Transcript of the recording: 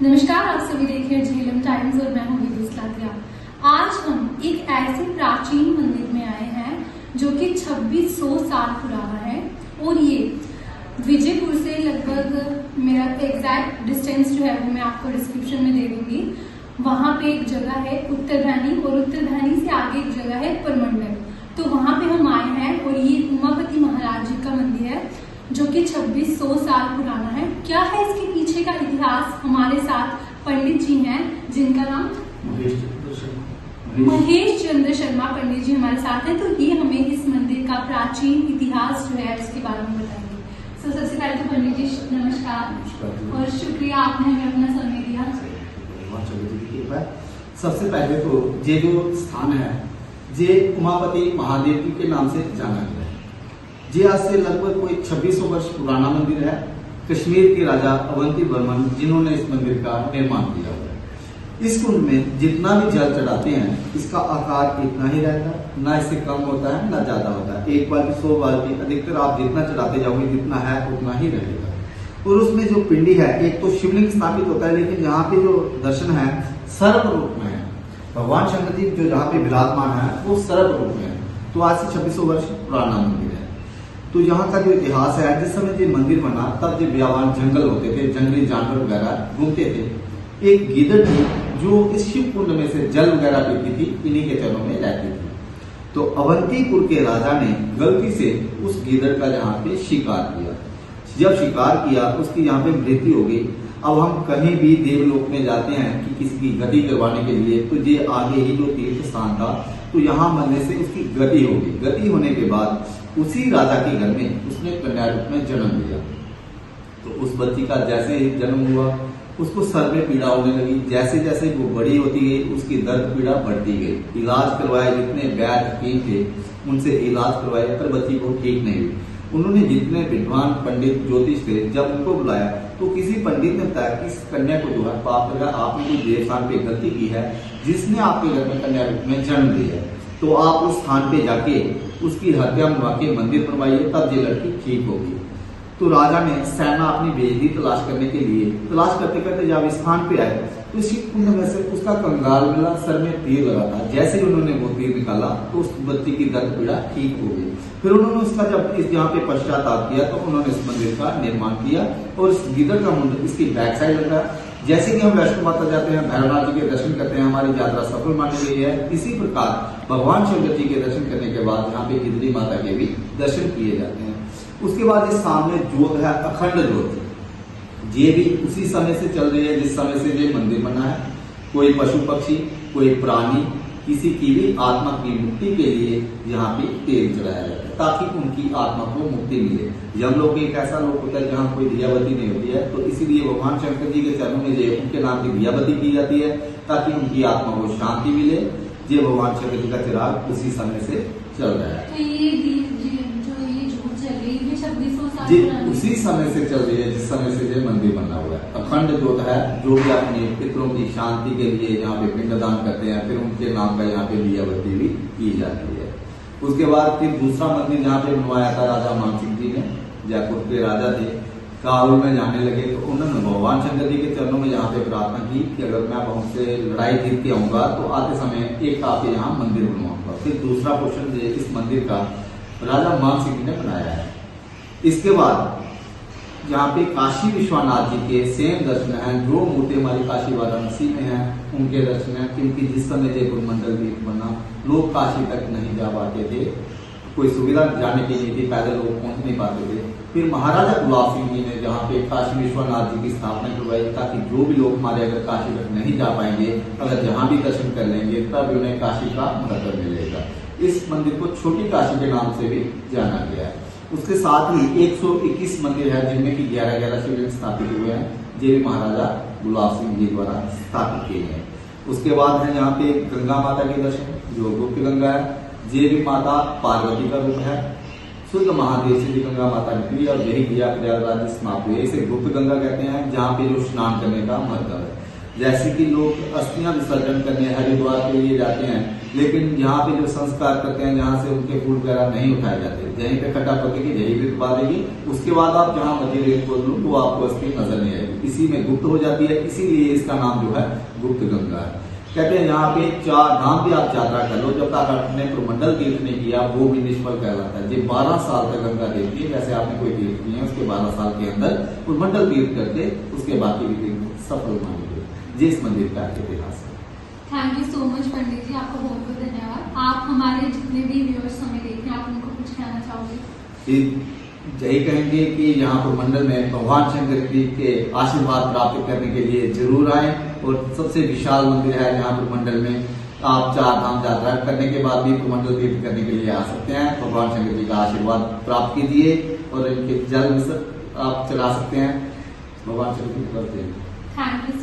नमस्कार, आप सभी देख रहे हैं झेलम टाइम्स और मैं हूं विदुष लातिया। आज हम एक ऐसे प्राचीन मंदिर में आए हैं जो कि 2600 साल पुराना है और ये विजयपुर से लगभग, मेरा एग्जैक्ट डिस्टेंस जो है वो मैं आपको डिस्क्रिप्शन में दे दूंगी। वहां पे एक जगह है उत्तरधानी और उत्तरधानी से आगे एक जगह है परमंडल। तो वहां पे हम आए हैं और ये उमापति महाराज जी का मंदिर है जो कि 2600 साल पुराना है। क्या है इसके पीछे का इतिहास? हमारे साथ पंडित जी हैं जिनका नाम महेश चंद्र शर्मा पंडित जी हमारे साथ हैं। तो ये हमें इस मंदिर का प्राचीन इतिहास जो है उसके बारे में बताएंगे। सबसे पहले तो पंडित जी नमस्कार और शुक्रिया आपने हमें अपना समय दिया। सबसे पहले तो ये जो स्थान है ये उमापति महादेव जी के नाम से जाना गया है। ये आज से लगभग कोई 2600 वर्ष पुराना मंदिर है। कश्मीर के राजा अवंती वर्मन जिन्होंने इस मंदिर का निर्माण किया हुआ है। इस कुंड में जितना भी जल चढ़ाते हैं इसका आकार इतना ही रहता है, ना इससे कम होता है ना ज्यादा होता है। एक बाल्टी 100 बाल्टी अधिकतर आप जितना चढ़ाते जाओगे जितना है उतना ही रहेगा। और उसमें जो पिंडी है एक तो शिवलिंग स्थापित होता है, लेकिन यहाँ पे जो दर्शन है सर्प रूप में है। भगवान शंकर जी जो यहाँ पे विराजमान है वो सर्प रूप में है। तो आज से 2600 वर्ष पुराना मंदिर है। तो यहाँ का जो इतिहास है, जिस समय ये मंदिर बना तब जो व्यावान जंगल होते थे, जंगली जानवर वगैरह घूमते थे। एक गीदड़ थी जो इस शिव कुंड में से जल वगैरह पीती थी, इन्हीं के चरणों में रहती थी। तो अवंतीपुर के राजा ने गलती से उस गीदड़ का यहाँ पे शिकार किया। जब शिकार किया उसकी यहाँ पे मृत्यु हो गई। अब हम कहीं भी देवलोक में जाते हैं कि किसी की गति करवाने के लिए, तो ये आगे ही जो तीर्थ स्थान था तो यहाँ मरने से उसकी गति हो गई। गति होने के बाद उसी राजा के घर में उसने कन्या रूप में जन्म लिया। तो उस बच्ची का जैसे ही जन्म हुआ उसको सर में पीड़ा होने लगी। जैसे जैसे वो बड़ी होती गई उसकी दर्द पीड़ा बढ़ती गई। इलाज करवाए, जितने वैद्य हकीम थे उनसे इलाज करवाए पर बच्ची को ठीक नहीं हुई। उन्होंने जितने विद्वान पंडित ज्योतिष थे जब उनको बुलाया तो किसी पंडित ने बताया कि इस कन्या को जो है पाप लगा, आपने कोई देव स्थान पे गलती की है जिसने आपके घर में कन्या रूप में जन्म लिया है। तो आप उस स्थान पे जाके उसकी हत्या मनवा के मंदिर बनवाइए, तब ये लड़की ठीक होगी। तो राजा ने सेना अपनी भेज दी तलाश करने के लिए। तलाश करते करते जब इस स्थान पे आए तो इसी कुंड में से उसका कंगाल मिला, सर में तीर लगा था। जैसे ही उन्होंने वो तीर निकाला तो उस बच्ची की दर्द पीड़ा ठीक हो गई। फिर उन्होंने उसका जब इस यहाँ पे पश्चाताप किया तो उन्होंने इस मंदिर का निर्माण किया और इस गिदड़ का मंदिर इसकी बैक साइड लगा। जैसे कि हम वैष्णो माता जाते हैं, भैरवनाथ जी के दर्शन करते हैं, हमारी यात्रा सफल मानी गई है। इसी प्रकार भगवान शंकर जी के दर्शन करने के बाद यहाँ पे गिदड़ी माता के भी दर्शन किए जाते हैं। उसके बाद इस सामने जोत है, अखंड जोत। ये भी उसी समय से चल रही है जिस समय से ये मंदिर बना है। कोई पशु पक्षी, कोई प्राणी, किसी की भी आत्मा की मुक्ति के लिए यहाँ पे तेल चढ़ाया जाता है ताकि उनकी आत्मा को मुक्ति मिले। यमलोक एक ऐसा लोक होता है जहाँ कोई दियाबत्ती नहीं होती है, तो इसीलिए भगवान शंकर जी के चरणों में जो उनके नाम की दियाबत्ती की जाती है ताकि उनकी आत्मा को शांति मिले। ये भगवान शंकर जी का चिराग उसी समय से चल रहा है। तो जी उसी समय से चल रही है जिस समय से ये मंदिर बना हुआ है। अखंड जोत है जो भी अपने पितरों की शांति के लिए यहाँ पे पिंडदान करते हैं, फिर उनके नाम का यहाँ पे दियाबत्ती भी की जाती है। उसके बाद फिर दूसरा मंदिर यहाँ पे बनवाया था राजा मानसिंह जी ने। जयपुर के राजा थे, काबुल में जाने लगे तो उन्होंने भगवान शंकर जी के चरणों में यहाँ पे प्रार्थना की कि अगर मैं बहुत से लड़ाई जीत के आऊंगा तो आते समय एक आपके यहाँ मंदिर बनवाऊंगा। फिर दूसरा पोर्शन इस मंदिर का राजा मानसिंह जी ने बनाया है। इसके बाद यहाँ पे काशी विश्वनाथ जी के सेम दर्शन हैं। जो मूर्ति हमारी काशी वाराणसी में है उनके दर्शन है, क्योंकि जिस समय जयपुर मंडल भी बना लोग काशी तक नहीं जा पाते थे, कोई सुविधा जाने की नहीं थी, पैदल लोग पहुंच नहीं पाते थे। फिर महाराजा गुलाब सिंह जी ने जहाँ पे काशी विश्वनाथ जी की स्थापना करवाई ताकि जो भी लोग हमारे अगर काशी तक नहीं जा पाएंगे, अगर जहाँ भी दर्शन कर लेंगे तब उन्हें काशी का महत्व मिलेगा। इस मंदिर को छोटी काशी के नाम से भी जाना गया है। उसके साथ ही 121 मंदिर है जिनमें की 11-11 शिवलिंग स्थापित हुए हैं, ये भी महाराजा गुलाब सिंह जी द्वारा स्थापित किए हैं। उसके बाद है यहाँ पे गंगा माता के दर्शन, जो गुप्त गंगा है। ये भी माता पार्वती का रूप है। शुद्ध महादेव से गंगा माता निकली और यही गया प्रयागराज समाप्त हुई। इसे गुप्त गंगा कहते हैं, जहाँ पे जो स्नान करने का महत्व है। जैसे कि लोग अस्थियां विसर्जन करने हरिद्वार के लिए जाते हैं, लेकिन यहाँ पे जो संस्कार करते हैं जहाँ से उनके फूल वगैरह नहीं उठाए जाते, यहीं पे खड्डा पकेगी, यही रेत बांधेगी, उसके बाद आप जहाँ मर्जी रेत खोल लो तो आपको अस्थि नजर नहीं आएगी, इसी में गुप्त हो जाती है। इसीलिए इसका नाम जो है गुप्त गंगा है। कहते हैं यहाँ पे 4 धाम भी आप यात्रा कर लो, जब तक आपने प्रमंडल तीर्थ नहीं किया वो भी निष्फल कहलाता है। ये 12 साल तक गंगा देखती है, वैसे आपने कोई तीर्थ किए है उसके 12 साल के अंदर प्रमंडल तीर्थ करके उसके बाकी भी तीर्थ सफल माने गए। ये इस मंदिर का इतिहास है। थैंक यू सो मच पंडित जी, आपका बहुत बहुत धन्यवाद। आप हमारे जितने भी व्यूअर्स हमें देख रहे हैं, आप उनको कुछ कहना चाहोगे? यही कहेंगे कि यहाँ पर मंडल में भगवान शंकर जी के आशीर्वाद प्राप्त करने के लिए जरूर आए, और सबसे विशाल मंदिर है यहाँ पर मंडल में। आप 4 धाम यात्रा करने के बाद भी प्रमंडल तीर्थ करने के लिए आ सकते हैं। भगवान शंकर जी का आशीर्वाद प्राप्त कीजिए और इनके जल आप चला सकते हैं। भगवान शंकर जी की कृपा से। Thank you.